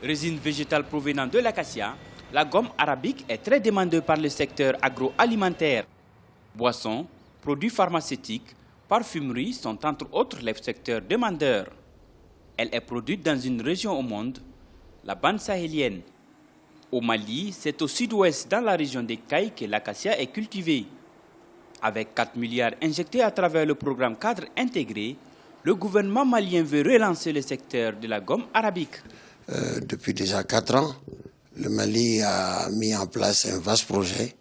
Résine végétale provenant de l'acacia, la gomme arabique est très demandée par le secteur agroalimentaire. Boissons, produits pharmaceutiques, parfumerie sont entre autres les secteurs demandeurs. Elle est produite dans une région au monde, la bande sahélienne. Au Mali, c'est au sud-ouest, dans la région des Cailles, que l'acacia est cultivée. Avec 4 milliards injectés à travers le programme cadre intégré, le gouvernement malien veut relancer le secteur de la gomme arabique. Depuis déjà 4 ans, le Mali a mis en place un vaste projet,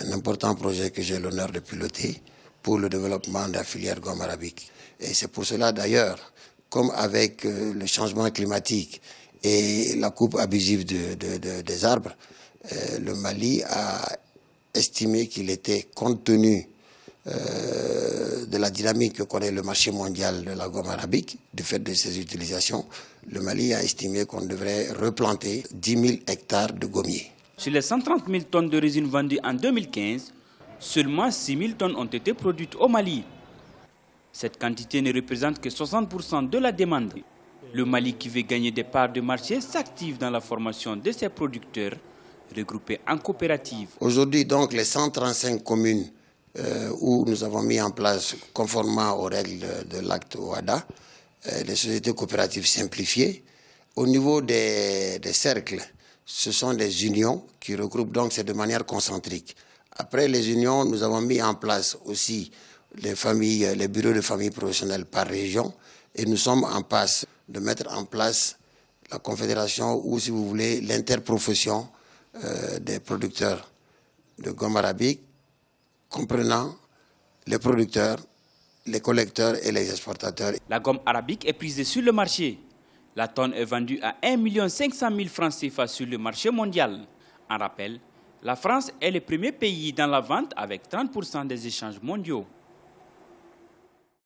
un important projet que j'ai l'honneur de piloter pour le développement de la filière gomme arabique. Et c'est pour cela d'ailleurs, comme avec le changement climatique et la coupe abusive des arbres, le Mali a estimé qu'il était, compte tenu de la dynamique que connaît le marché mondial de la gomme arabique, du fait de ses utilisations, le Mali a estimé qu'on devrait replanter 10 000 hectares de gommiers. Sur les 130 000 tonnes de résine vendues en 2015, seulement 6 000 tonnes ont été produites au Mali. Cette quantité ne représente que 60% de la demande. Le Mali, qui veut gagner des parts de marché, s'active dans la formation de ses producteurs regroupés en coopératives. Aujourd'hui, donc, les 135 communes où nous avons mis en place, conformément aux règles de l'acte OHADA, les sociétés coopératives simplifiées. Au niveau des cercles, ce sont des unions qui regroupent, donc c'est de manière concentrique. Après les unions, nous avons mis en place aussi les bureaux de famille professionnelles par région, et nous sommes en passe de mettre en place la confédération ou, si vous voulez, l'interprofession des producteurs de gomme arabique, comprenant les producteurs, les collecteurs et les exportateurs. La gomme arabique est prisée sur le marché. La tonne est vendue à 1 500 000 francs CFA sur le marché mondial. En rappel, la France est le premier pays dans la vente avec 30% des échanges mondiaux.